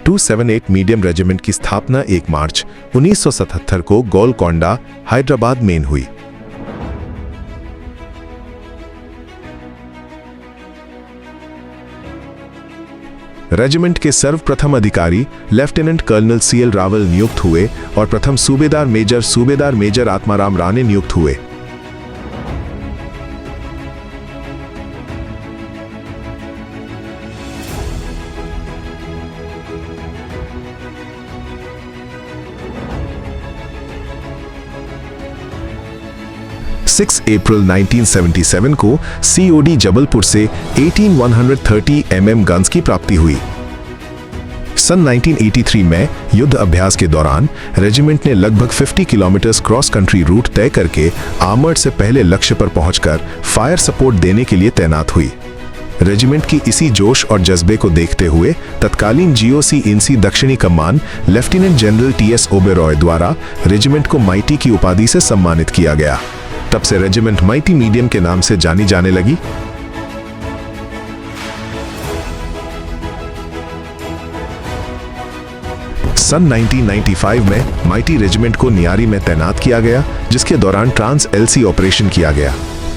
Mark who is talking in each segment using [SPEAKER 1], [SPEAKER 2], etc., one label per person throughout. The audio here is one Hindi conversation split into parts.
[SPEAKER 1] 278 मीडियम रेजिमेंट की स्थापना 1 मार्च 1977 को गोलकोंडा, हैदराबाद में हुई। रेजिमेंट के सर्वप्रथम अधिकारी लेफ्टिनेंट कर्नल CL रावल नियुक्त हुए और प्रथम सूबेदार मेजर आत्माराम राणे नियुक्त हुए। अप्रैल 1977 को COD जबलपुर से 18-130 mm गन्स की प्राप्ति हुई। सन 1983 में युद्ध अभ्यास के दौरान रेजिमेंट ने लगभग 50 किलोमीटर क्रॉस कंट्री रूट तय करके आर्मर्ड से पहले लक्ष्य पर पहुंचकर फायर सपोर्ट देने के लिए तैनात हुई। रेजिमेंट की इसी जोश और जज्बे को देखते हुए तत्कालीन GOC INC दक्षिणी कमान लेफ्टिनेंट जनरल TS ओबेरॉय द्वारा रेजिमेंट को माइटी की उपाधि से सम्मानित किया गया। तब से रेजिमेंट माइटी मीडियम के नाम से जानी जाने लगी। सन 1995 में माइटी रेजिमेंट को नियारी में तैनात किया गया, जिसके दौरान ट्रांस LC ऑपरेशन किया गया,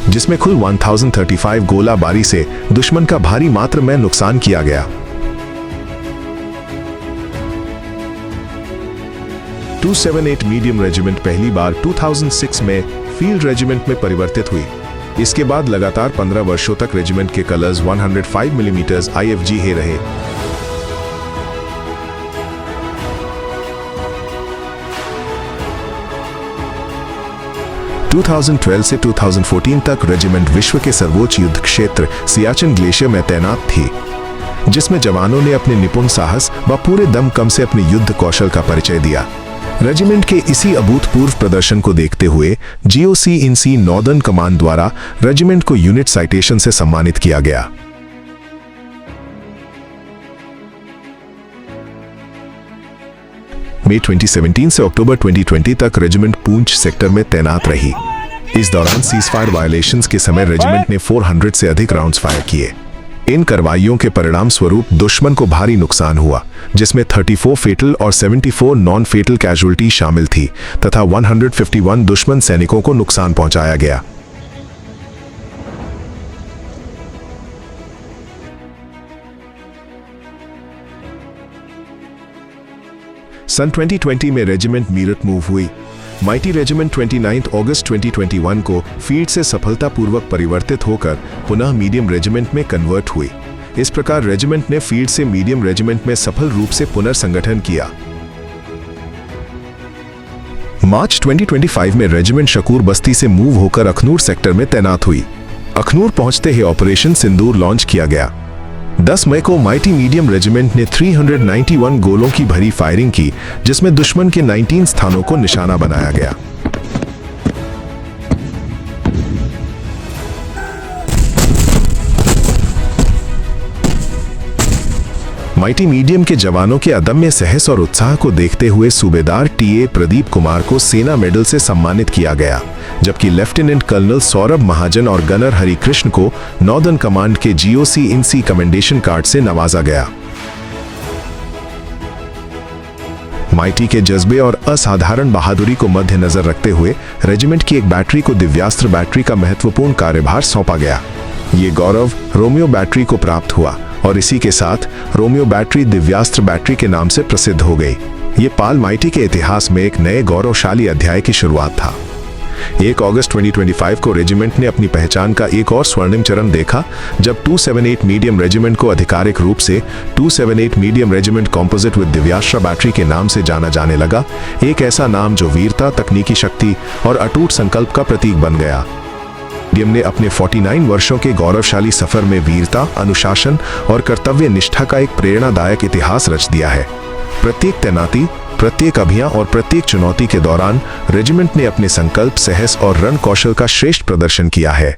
[SPEAKER 1] जिसमें कुल 1035 गोलाबारी से दुश्मन का भारी मात्रा में नुकसान किया गया। 278 मीडियम रेजिमेंट पहली बार 2006 में फील्ड रेजिमेंट में परिवर्तित हुई। इसके बाद लगातार 15 वर्षों तक रेजिमेंट के कलर्स 105 मिलीमीटर IFG है रहे। – 2012 से 2014 तक रेजिमेंट विश्व के सर्वोच्च युद्ध क्षेत्र सियाचिन ग्लेशियर में तैनात थी, जिसमें जवानों ने अपने निपुण साहस व पूरे दमखम से अपने युद्ध कौशल का परिचय दिया। रेजिमेंट के इसी अभूतपूर्व प्रदर्शन को देखते हुए GOC INC नॉर्दर्न कमान द्वारा रेजिमेंट को यूनिट साइटेशन से सम्मानित किया गया। मई 2017 से अक्टूबर 2020 तक रेजिमेंट पूंछ सेक्टर में तैनात रही। इस दौरान सीजफायर वायलेशंस के समय रेजिमेंट ने 400 से अधिक राउंड्स फायर किए। इन कार्रवाइयों के परिणाम स्वरूप दुश्मन को भारी नुकसान हुआ, जिसमें 34 फेटल और 74 नॉन फेटल कैजुअल्टी शामिल थी तथा 151 दुश्मन सैनिकों को नुकसान पहुंचाया गया। सन 2020 में रेजिमेंट मीरठ मूव हुई। माइटी रेजिमेंट 29 अगस्त 2021 को फील्ड से सफलतापूर्वक परिवर्तित होकर पुनः मीडियम रेजिमेंट में कन्वर्ट हुई। इस प्रकार रेजिमेंट ने फील्ड से मीडियम रेजिमेंट में सफल रूप से पुनर्संगठन किया। मार्च 2025 में रेजिमेंट शकूर बस्ती से मूव होकर अखनूर सेक्टर में तैनात हुई। अखनूर पहुंचते ही ऑपरेशन सिंदूर लॉन्च किया गया। 10 मई को माइटी मीडियम रेजिमेंट ने 391 गोलों की भरी फायरिंग की, जिसमें दुश्मन के 19 स्थानों को निशाना बनाया गया। माइटी मीडियम के जवानों के अदम्य साहस और उत्साह को देखते हुए सूबेदार TA प्रदीप कुमार को सेना मेडल से सम्मानित किया गया, जबकि लेफ्टिनेंट कर्नल सौरभ महाजन और गनर हरिकृष्ण को नॉर्दर्न कमांड के GOC INC कमेंडेशन कार्ड से नवाजा गया। माइटी के जज्बे और असाधारण बहादुरी को मद्देनजर रखते हुए रेजिमेंट की एक बैटरी को दिव्यास्त्र बैटरी का महत्वपूर्ण कार्यभार सौंपा गया। ये गौरव रोमियो बैटरी को प्राप्त हुआ और इसी के साथ रोमियो बैटरी दिव्यास्त्र बैटरी के नाम से प्रसिद्ध हो गई। ये पाल माइटी के इतिहास में एक नए गौरवशाली अध्याय की शुरुआत था। 1 अगस्त 2025 को रेजिमेंट ने अपनी पहचान का एक और स्वर्णिम चरण देखा, जब 278 मीडियम रेजिमेंट को आधिकारिक रूप से 278 medium regiment composite with Divyastra battery के नाम से जाना जाने लगा। एक ऐसा नाम जो वीरता, तकनीकी शक्ति और अटूट संकल्प का प्रतीक बन गया। मीडियम ने अपने 49 वर्षों के गौरवशाली सफर में वीरता, अनुशासन और कर्तव्य निष्ठा का एक प्रेरणादायक इतिहास रच दिया है। प्रत्येक तैनाती, प्रत्येक अभियान और प्रत्येक चुनौती के दौरान रेजिमेंट ने अपने संकल्प, साहस और रण कौशल का श्रेष्ठ प्रदर्शन किया है।